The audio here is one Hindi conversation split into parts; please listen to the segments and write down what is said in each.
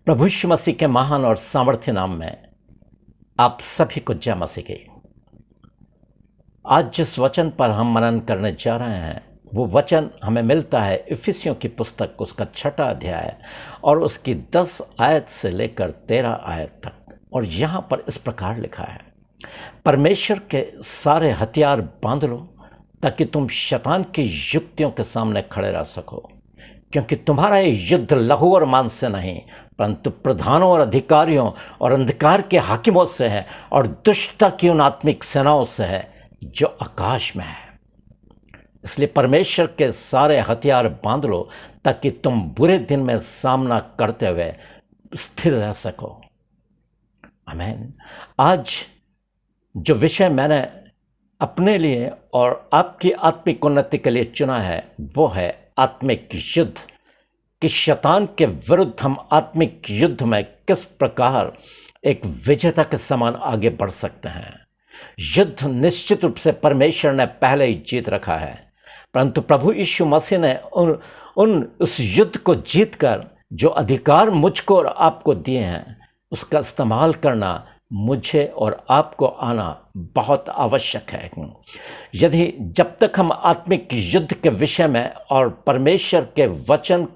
प्रभु यीशु मसीह के महान और सामर्थ्य नाम में आप सभी को जय मसीह की। आज जिस वचन पर हम मनन करने जा रहे हैं वो वचन हमें मिलता है इफिसियों की पुस्तक उसका 6वां अध्याय और उसकी 10 आयत से लेकर 13 आयत तक। और यहाँ पर इस प्रकार लिखा है, परमेश्वर के सारे हथियार बांध लो ताकि तुम शैतान की युक्तियों के सामने खड़े रह सको, क्योंकि तुम्हारा ये युद्ध लहू और मांस से नहीं परंतु प्रधानों और अधिकारियों और अंधकार के हाकिमों से है और दुष्टता की उन आत्मिक सेनाओं से है जो आकाश में है। इसलिए परमेश्वर के सारे हथियार बांध लो ताकि तुम बुरे दिन में सामना करते हुए स्थिर रह सको। आमीन। आज जो विषय मैंने अपने लिए और आपकी आत्मिक उन्नति के लिए चुना है वो है आत्मिक युद्ध, कि शैतान के विरुद्ध हम आत्मिक युद्ध में किस प्रकार एक विजेता के समान आगे बढ़ सकते हैं। युद्ध निश्चित रूप से परमेश्वर ने पहले ही जीत रखा है, परंतु प्रभु यीशु मसीह ने उस युद्ध को जीतकर जो अधिकार मुझको और आपको दिए हैं उसका इस्तेमाल करना मुझे और आपको आना बहुत आवश्यक है। यदि जब तक हम आत्मिक युद्ध के विषय में और परमेश्वर के वचन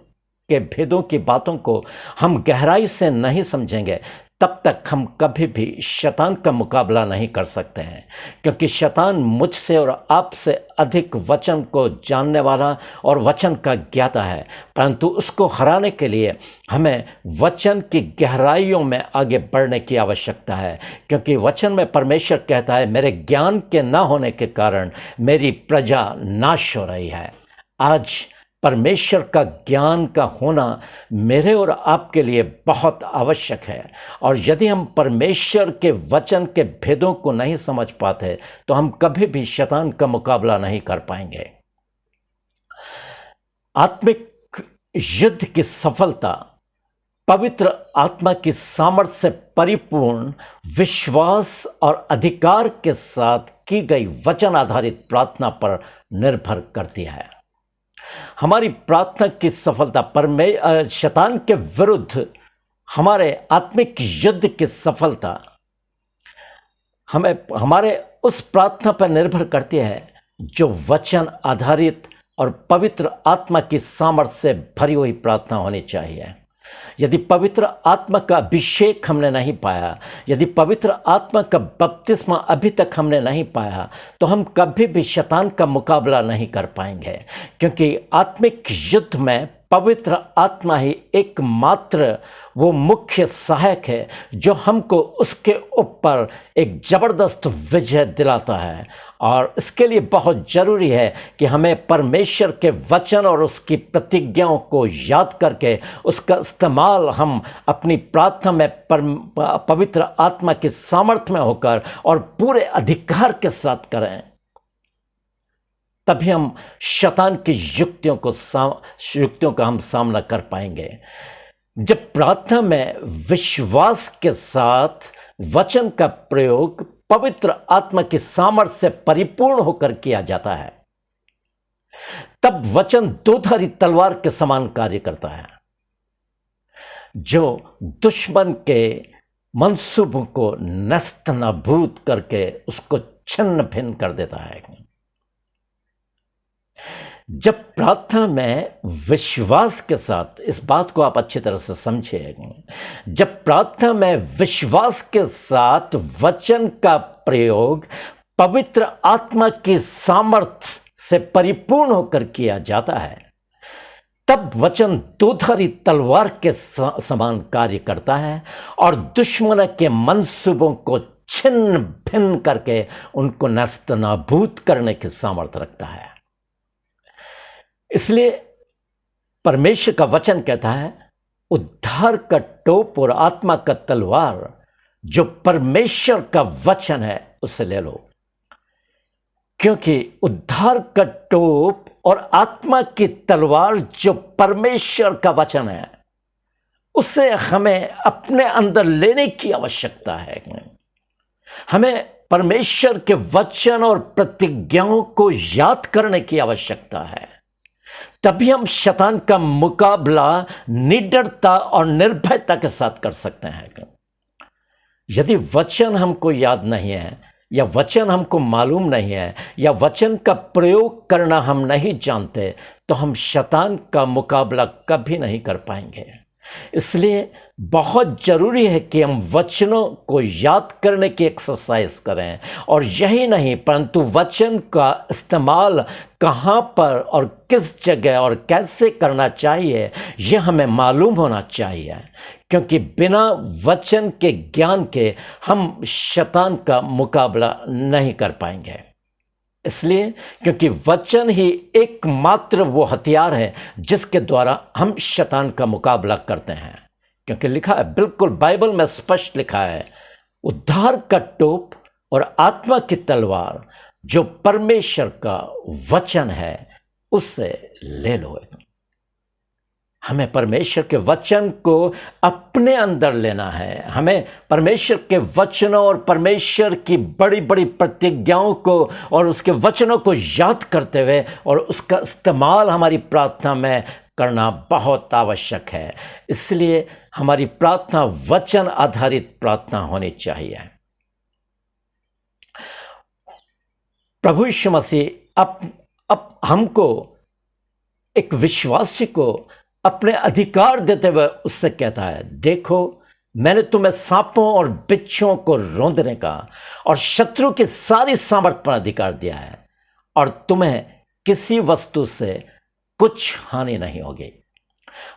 के भेदों की बातों को हम गहराई से नहीं समझेंगे तब तक हम कभी भी शैतान का मुकाबला नहीं कर सकते हैं, क्योंकि शैतान मुझसे और आपसे अधिक वचन को जानने वाला और वचन का ज्ञाता है। परंतु उसको हराने के लिए हमें वचन की गहराइयों में आगे बढ़ने की आवश्यकता है, क्योंकि वचन में परमेश्वर कहता है, मेरे ज्ञान के न होने के कारण मेरी प्रजा नाश हो रही है। आज परमेश्वर का ज्ञान का होना मेरे और आपके लिए बहुत आवश्यक है, और यदि हम परमेश्वर के वचन के भेदों को नहीं समझ पाते तो हम कभी भी शैतान का मुकाबला नहीं कर पाएंगे। आत्मिक युद्ध की सफलता पवित्र आत्मा की सामर्थ्य से परिपूर्ण विश्वास और अधिकार के साथ की गई वचन आधारित प्रार्थना पर निर्भर करती है। हमारी प्रार्थना की सफलता शैतान के विरुद्ध हमारे आत्मिक युद्ध की सफलता हमारे उस प्रार्थना पर निर्भर करती है जो वचन आधारित और पवित्र आत्मा की सामर्थ्य से भरी हुई प्रार्थना होनी चाहिए। यदि पवित्र आत्मा का अभिषेक हमने नहीं पाया, यदि पवित्र आत्मा का बपतिस्मा अभी तक हमने नहीं पाया, तो हम कभी भी शैतान का मुकाबला नहीं कर पाएंगे, क्योंकि आत्मिक युद्ध में पवित्र आत्मा ही एकमात्र वो मुख्य सहायक है जो हमको उसके ऊपर एक ज़बरदस्त विजय दिलाता है। और इसके लिए बहुत ज़रूरी है कि हमें परमेश्वर के वचन और उसकी प्रतिज्ञाओं को याद करके उसका इस्तेमाल हम अपनी प्रार्थना में पवित्र आत्मा की सामर्थ्य में होकर और पूरे अधिकार के साथ करें। तभी हम शैतान की युक्तियों का हम सामना कर पाएंगे। जब प्रार्थना में विश्वास के साथ वचन का प्रयोग पवित्र आत्मा की सामर्थ्य से परिपूर्ण होकर किया जाता है, तब वचन दोधारी तलवार के समान कार्य करता है, जो दुश्मन के मंसूबों को नष्ट नाबूद करके उसको छिन्न भिन्न कर देता है। जब प्रार्थना में विश्वास के साथ, इस बात को आप अच्छी तरह से समझिए, जब प्रार्थना में विश्वास के साथ वचन का प्रयोग पवित्र आत्मा की सामर्थ्य से परिपूर्ण होकर किया जाता है, तब वचन दोधारी तलवार के समान कार्य करता है और दुश्मन के मंसूबों को छिन्न भिन्न करके उनको नष्ट नाबूद करने की सामर्थ्य रखता है। इसलिए परमेश्वर का वचन कहता है, उद्धार का टोप और आत्मा का तलवार जो परमेश्वर का वचन है उसे ले लो, क्योंकि उद्धार का टोप और आत्मा की तलवार जो परमेश्वर का वचन है उसे हमें अपने अंदर लेने की आवश्यकता है। हमें परमेश्वर के वचन और प्रतिज्ञाओं को याद करने की आवश्यकता है। तभी हम शैतान का मुकाबला निडरता और निर्भयता के साथ कर सकते हैं। यदि वचन हमको याद नहीं है, या वचन हमको मालूम नहीं है, या वचन का प्रयोग करना हम नहीं जानते, तो हम शैतान का मुकाबला कभी नहीं कर पाएंगे। इसलिए बहुत ज़रूरी है कि हम वचनों को याद करने की एक्सरसाइज करें, और यही नहीं परंतु वचन का इस्तेमाल कहाँ पर और किस जगह और कैसे करना चाहिए यह हमें मालूम होना चाहिए, क्योंकि बिना वचन के ज्ञान के हम शैतान का मुकाबला नहीं कर पाएंगे। इसलिए क्योंकि वचन ही एकमात्र वो हथियार है जिसके द्वारा हम शैतान का मुकाबला करते हैं। क्योंकि लिखा है, बिल्कुल बाइबल में स्पष्ट लिखा है, उद्धार का टोप और आत्मा की तलवार जो परमेश्वर का वचन है उससे ले लो। हमें परमेश्वर के वचन को अपने अंदर लेना है। हमें परमेश्वर के वचनों और परमेश्वर की बड़ी बड़ी प्रतिज्ञाओं को और उसके वचनों को याद करते हुए और उसका इस्तेमाल हमारी प्रार्थना में करना बहुत आवश्यक है। इसलिए हमारी प्रार्थना वचन आधारित प्रार्थना होनी चाहिए। प्रभु यीशु मसीह अब हमको, एक विश्वासी को अपने अधिकार देते हुए उससे कहता है, देखो मैंने तुम्हें सांपों और बिच्छुओं को रौंदने का और शत्रु की सारी सामर्थ पर अधिकार दिया है, और तुम्हें किसी वस्तु से कुछ हानि नहीं होगी।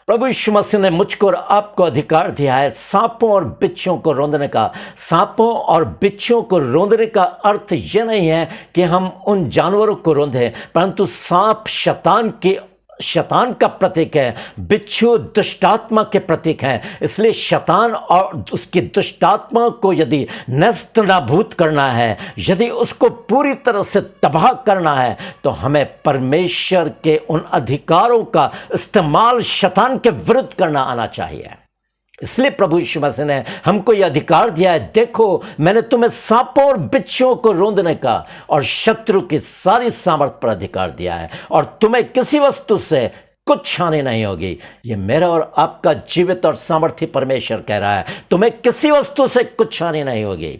प्रभु यीशु मसीह ने मुझको और आपको अधिकार दिया है सांपों और बिच्छुओं को रौंदने का। सांपों और बिच्छुओं को रौंदने का अर्थ यह नहीं है कि हम उन जानवरों को रौंदें, परंतु सांप शैतान का प्रतीक है, बिच्छू दुष्टात्मा के प्रतीक हैं। इसलिए शैतान और उसकी दुष्टात्मा को यदि नष्ट नाबूद करना है, यदि उसको पूरी तरह से तबाह करना है, तो हमें परमेश्वर के उन अधिकारों का इस्तेमाल शैतान के विरुद्ध करना आना चाहिए। इसलिए प्रभु यीशु मसीह ने हमको यह अधिकार दिया है, देखो मैंने तुम्हें सांपों और बिच्छुओं को रौंदने का और शत्रु की सारी सामर्थ पर अधिकार दिया है, और तुम्हें किसी वस्तु से कुछ हानि नहीं होगी। ये मेरा और आपका जीवित और सामर्थी परमेश्वर कह रहा है, तुम्हें किसी वस्तु से कुछ हानि नहीं होगी।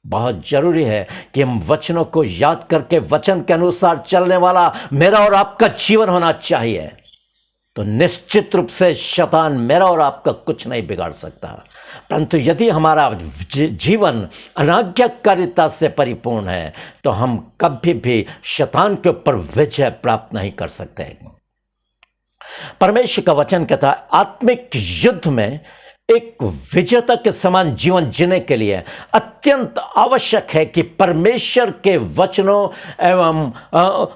बहुत जरूरी है कि हम वचनों को याद करके वचन के अनुसार चलने वाला मेरा और आपका जीवन होना चाहिए। तो निश्चित रूप से शैतान मेरा और आपका कुछ नहीं बिगाड़ सकता। परंतु यदि हमारा जीवन अनाज्ञाकारिता से परिपूर्ण है, तो हम कभी भी शैतान के ऊपर विजय प्राप्त नहीं कर सकते। परमेश्वर का वचन कहता है, आत्मिक युद्ध में एक विजेता के समान जीवन जीने के लिए अत्यंत आवश्यक है कि परमेश्वर के वचनों एवं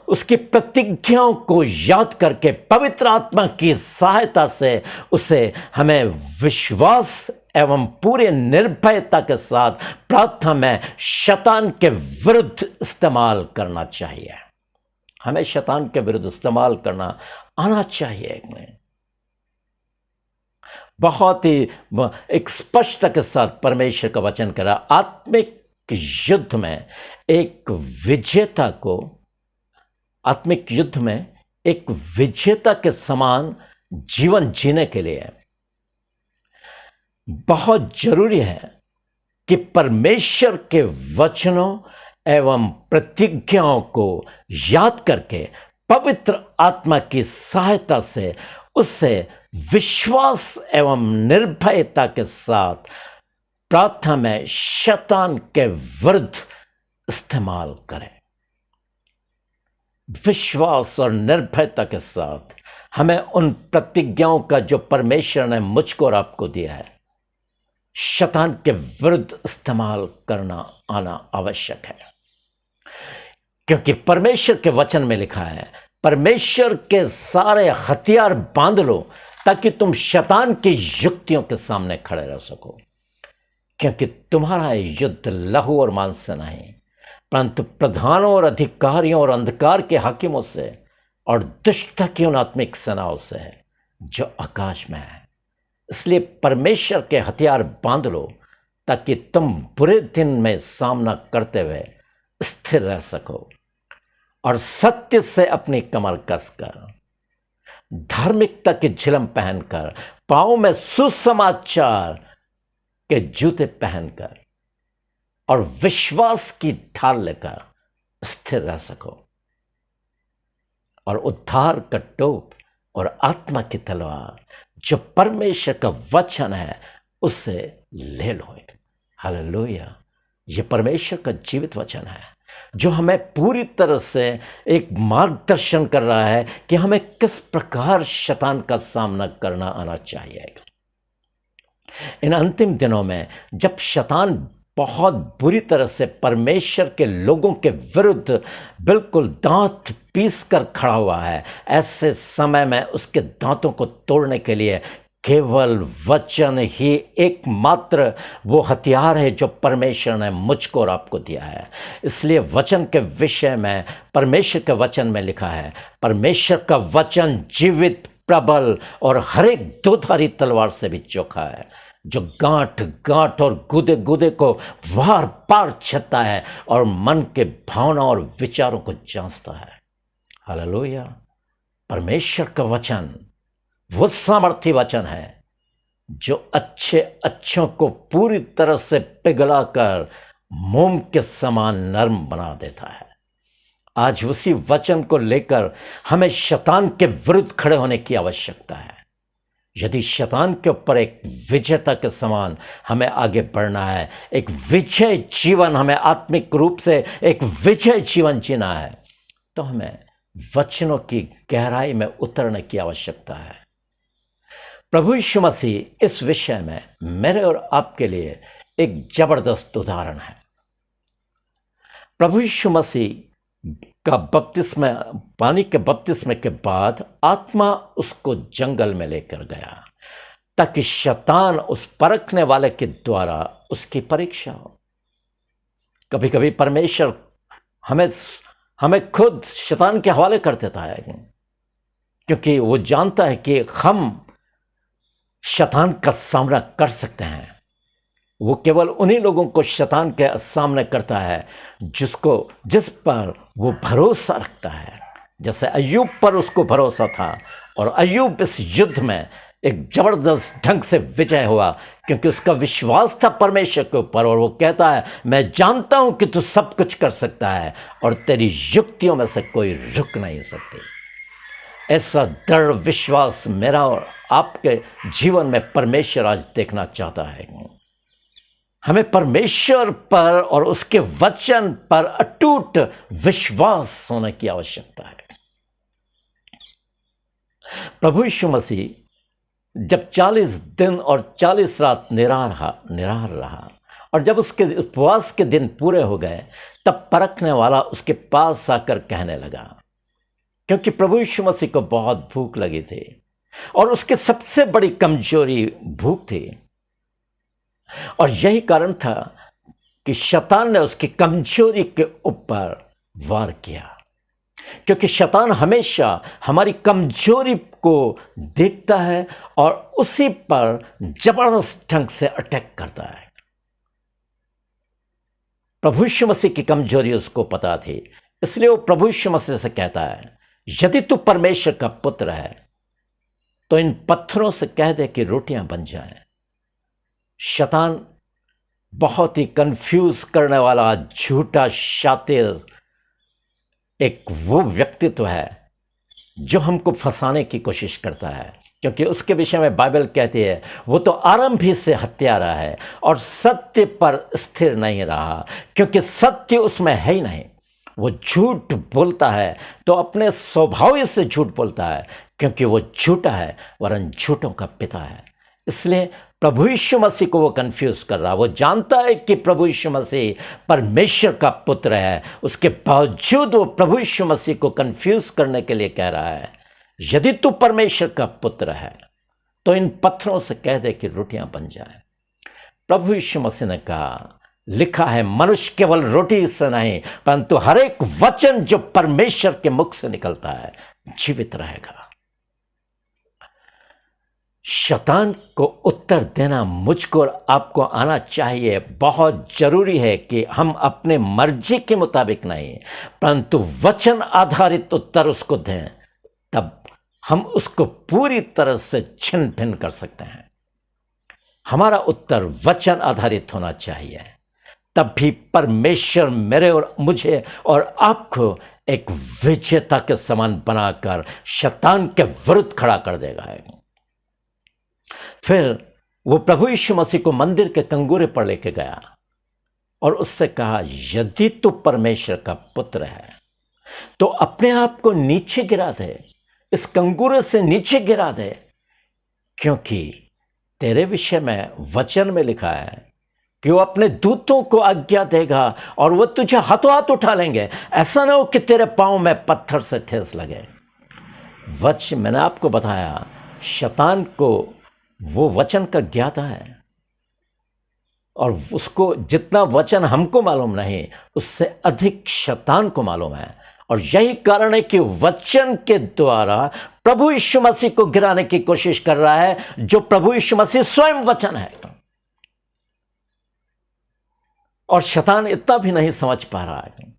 उसकी प्रतिज्ञाओं को याद करके पवित्र आत्मा की सहायता से उसे हमें विश्वास एवं पूरे निर्भयता के साथ प्रार्थना में शैतान के विरुद्ध इस्तेमाल करना चाहिए। हमें शैतान के विरुद्ध इस्तेमाल करना आना चाहिए। बहुत ही एक स्पष्टता के साथ परमेश्वर का वचन करा, आत्मिक युद्ध में एक विजेता को, आत्मिक युद्ध में एक विजेता के समान जीवन जीने के लिए बहुत जरूरी है कि परमेश्वर के वचनों एवं प्रतिज्ञाओं को याद करके पवित्र आत्मा की सहायता से उससे विश्वास एवं निर्भयता के साथ प्रार्थना में शैतान के विरुद्ध इस्तेमाल करें। विश्वास और निर्भयता के साथ हमें उन प्रतिज्ञाओं का जो परमेश्वर ने मुझको और आपको दिया है, शैतान के विरुद्ध इस्तेमाल करना आना आवश्यक है। क्योंकि परमेश्वर के वचन में लिखा है, परमेश्वर के सारे हथियार बांध लो ताकि तुम शैतान की युक्तियों के सामने खड़े रह सको। क्योंकि तुम्हारा युद्ध लहू और मांस से नहीं, परंतु प्रधानों और अधिकारियों और अंधकार के हाकिमों से और दुष्टता की उन आत्मिक सेनाओं से है जो आकाश में है। इसलिए परमेश्वर के हथियार बांध लो ताकि तुम बुरे दिन में सामना करते हुए स्थिर रह सको और सत्य से अपनी कमर कसकर धार्मिकता की झिलम पहनकर, पाँव में सुसमाचार के जूते पहनकर और विश्वास की ढाल लेकर स्थिर रह सको और उद्धार का टोप और आत्मा की तलवार जो परमेश्वर का वचन है उससे ले लो। हालेलुया। ये परमेश्वर का जीवित वचन है जो हमें पूरी तरह से एक मार्गदर्शन कर रहा है कि हमें किस प्रकार शैतान का सामना करना आना चाहिए। इन अंतिम दिनों में जब शैतान बहुत बुरी तरह से परमेश्वर के लोगों के विरुद्ध बिल्कुल दांत पीस कर खड़ा हुआ है, ऐसे समय में उसके दांतों को तोड़ने के लिए केवल वचन ही एकमात्र वो हथियार है जो परमेश्वर ने मुझको और आपको दिया है। इसलिए वचन के विषय में परमेश्वर के वचन में लिखा है, परमेश्वर का वचन जीवित, प्रबल और हर एक दोधारी तलवार से भी चोखा है, जो गांठ गांठ और गुदे गुदे को वार पार छता है और मन के भावना और विचारों को जांचता है। हालेलुया। परमेश्वर का वचन वो सामर्थी वचन है जो अच्छों को पूरी तरह से पिघलाकर मोम के समान नरम बना देता है। आज उसी वचन को लेकर हमें शैतान के विरुद्ध खड़े होने की आवश्यकता है। यदि शैतान के ऊपर एक विजेता के समान हमें आगे बढ़ना है, एक विजय जीवन, हमें आत्मिक रूप से एक विजय जीवन जीना है, तो हमें वचनों की गहराई में उतरने की आवश्यकता है। प्रभु यीशु मसीह इस विषय में मेरे और आपके लिए एक जबरदस्त उदाहरण है। प्रभु यीशु मसीह का बपतिस्मा, पानी के बपतिस्मे के बाद आत्मा उसको जंगल में लेकर गया ताकि शैतान उस परखने वाले के द्वारा उसकी परीक्षा हो। कभी कभी परमेश्वर हमें खुद शैतान के हवाले कर देता है, क्योंकि वो जानता है कि हम शैतान का सामना कर सकते हैं। वो केवल उन्हीं लोगों को शैतान के सामने करता है जिस पर वो भरोसा रखता है। जैसे अय्यूब पर उसको भरोसा था और अय्यूब इस युद्ध में एक जबरदस्त ढंग से विजय हुआ, क्योंकि उसका विश्वास था परमेश्वर के ऊपर। और वो कहता है, मैं जानता हूं कि तू सब कुछ कर सकता है और तेरी युक्तियों में से कोई रुक नहीं सकती। ऐसा दृढ़ विश्वास मेरा और आपके जीवन में परमेश्वर आज देखना चाहता है। हमें परमेश्वर पर और उसके वचन पर अटूट विश्वास होने की आवश्यकता है। प्रभु यीशु मसीह जब 40 दिन और 40 रात निराहार रहा और जब उसके उपवास के दिन पूरे हो गए, तब परखने वाला उसके पास आकर कहने लगा, क्योंकि प्रभु यीशु मसीह को बहुत भूख लगी थी और उसकी सबसे बड़ी कमजोरी भूख थी। और यही कारण था कि शैतान ने उसकी कमजोरी के ऊपर वार किया, क्योंकि शैतान हमेशा हमारी कमजोरी को देखता है और उसी पर जबरदस्त ढंग से अटैक करता है। प्रभु यीशु मसीह की कमजोरी उसको पता थी, इसलिए वो प्रभु यीशु मसीह से कहता है, यदि तू परमेश्वर का पुत्र है तो इन पत्थरों से कह दे कि रोटियां बन जाएं। शैतान बहुत ही कंफ्यूज करने वाला झूठा शातिर एक वो व्यक्तित्व है जो हमको फंसाने की कोशिश करता है, क्योंकि उसके विषय में बाइबल कहती है वो तो आरंभ ही से हत्यारा है और सत्य पर स्थिर नहीं रहा, क्योंकि सत्य उसमें है ही नहीं। वो झूठ बोलता है तो अपने स्वभाव ही से झूठ बोलता है, क्योंकि वो झूठा है वरन झूठों का पिता है। इसलिए प्रभु यीशु मसीह को वो कंफ्यूज कर रहा। वो जानता है कि प्रभु यीशु मसीह परमेश्वर का पुत्र है, उसके बावजूद वो प्रभु यीशु मसीह को कंफ्यूज करने के लिए कह रहा है, यदि तू परमेश्वर का पुत्र है तो इन पत्थरों से कह दे कि रोटियां बन जाए। प्रभु यीशु मसीह ने कहा, लिखा है, मनुष्य केवल रोटी से नहीं परंतु हर एक वचन जो परमेश्वर के मुख से निकलता है जीवित रहेगा। शैतान को उत्तर देना मुझको और आपको आना चाहिए। बहुत जरूरी है कि हम अपने मर्जी के मुताबिक नहीं परंतु वचन आधारित उत्तर उसको दें, तब हम उसको पूरी तरह से छिन्न भिन्न कर सकते हैं। हमारा उत्तर वचन आधारित होना चाहिए, तब भी परमेश्वर मेरे और मुझे और आपको एक विजेता के समान बनाकर शैतान के विरुद्ध खड़ा कर देगा। फिर वो प्रभु यीशु मसीह को मंदिर के कंगूरे पर लेके गया और उससे कहा, यदि तू परमेश्वर का पुत्र है तो अपने आप को नीचे गिरा दे, इस कंगूरे से नीचे गिरा दे, क्योंकि तेरे विषय में वचन में लिखा है कि वो अपने दूतों को आज्ञा देगा और वो तुझे हाथों हाथ उठा लेंगे, ऐसा ना हो कि तेरे पांव में पत्थर से ठेस लगे। मैंने आपको बताया, शैतान को वो वचन का ज्ञाता है और उसको जितना वचन हमको मालूम नहीं, उससे अधिक शैतान को मालूम है। और यही कारण है कि वचन के द्वारा प्रभु यीशु मसीह को गिराने की कोशिश कर रहा है, जो प्रभु यीशु मसीह स्वयं वचन है। और शैतान इतना भी नहीं समझ पा रहा है,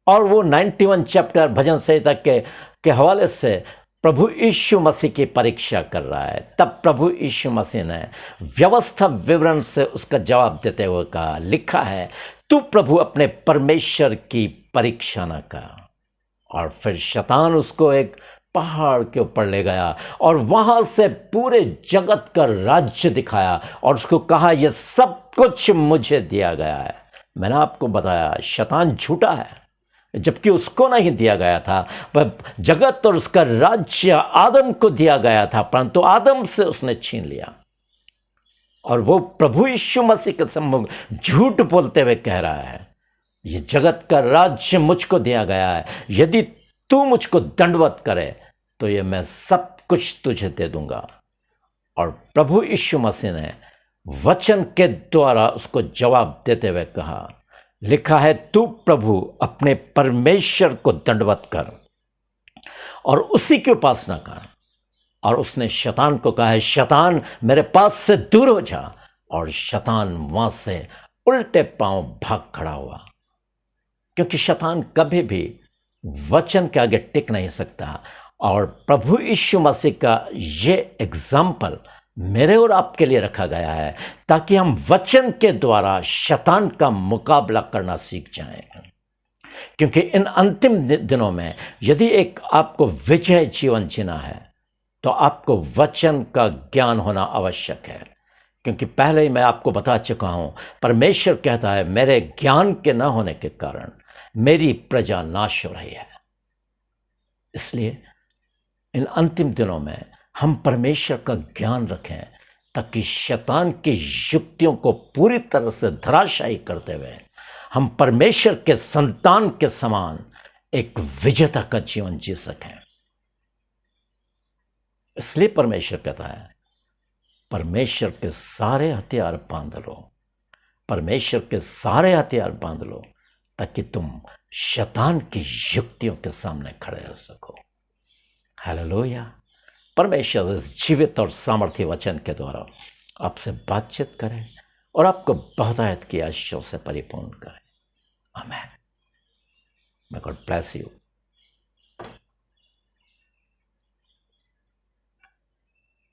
और वो 91 चैप्टर भजन संहिता के हवाले से प्रभु यीशु मसीह की परीक्षा कर रहा है। तब प्रभु यीशु मसीह ने व्यवस्था विवरण से उसका जवाब देते हुए कहा, लिखा है, तू प्रभु अपने परमेश्वर की परीक्षा न कर। और फिर शैतान उसको एक पहाड़ के ऊपर ले गया और वहां से पूरे जगत का राज्य दिखाया और उसको कहा, यह सब कुछ मुझे दिया गया है। मैंने आपको बताया, शैतान झूठा है, जबकि उसको नहीं दिया गया था। वह जगत और उसका राज्य आदम को दिया गया था, परंतु आदम से उसने छीन लिया। और वो प्रभु यीशु मसीह के सम्मुख झूठ बोलते हुए कह रहा है, ये जगत का राज्य मुझको दिया गया है, यदि तू मुझको दंडवत करे तो ये मैं सब कुछ तुझे दे दूंगा। और प्रभु यीशु मसीह ने वचन के द्वारा उसको जवाब देते हुए कहा, लिखा है, तू प्रभु अपने परमेश्वर को दंडवत कर और उसी की उपासना कर। और उसने शैतान को कहा है, शैतान मेरे पास से दूर हो जा। और शैतान वहां से उल्टे पांव भाग खड़ा हुआ, क्योंकि शैतान कभी भी वचन के आगे टिक नहीं सकता। और प्रभु यीशु मसीह का ये एग्जाम्पल मेरे और आपके लिए रखा गया है, ताकि हम वचन के द्वारा शैतान का मुकाबला करना सीख जाएं। क्योंकि इन अंतिम दिनों में यदि एक आपको विजय जीवन जीना है तो आपको वचन का ज्ञान होना आवश्यक है। क्योंकि पहले ही मैं आपको बता चुका हूं, परमेश्वर कहता है, मेरे ज्ञान के न होने के कारण मेरी प्रजा नाश हो रही है। इसलिए इन अंतिम दिनों में हम परमेश्वर का ज्ञान रखें, ताकि शैतान की युक्तियों को पूरी तरह से धराशायी करते हुए हम परमेश्वर के संतान के समान एक विजेता का जीवन जी सकें। इसलिए परमेश्वर कहता है, परमेश्वर के सारे हथियार बांध लो, परमेश्वर के सारे हथियार बांध लो, ताकि तुम शैतान की युक्तियों के सामने खड़े रह सको। हालेलुया। परमेश्वर इस जीवित और सामर्थ्य वचन के द्वारा आपसे बातचीत करें और आपको बहुतायत की आशीषों से परिपूर्ण करें। आमीन। May God bless you.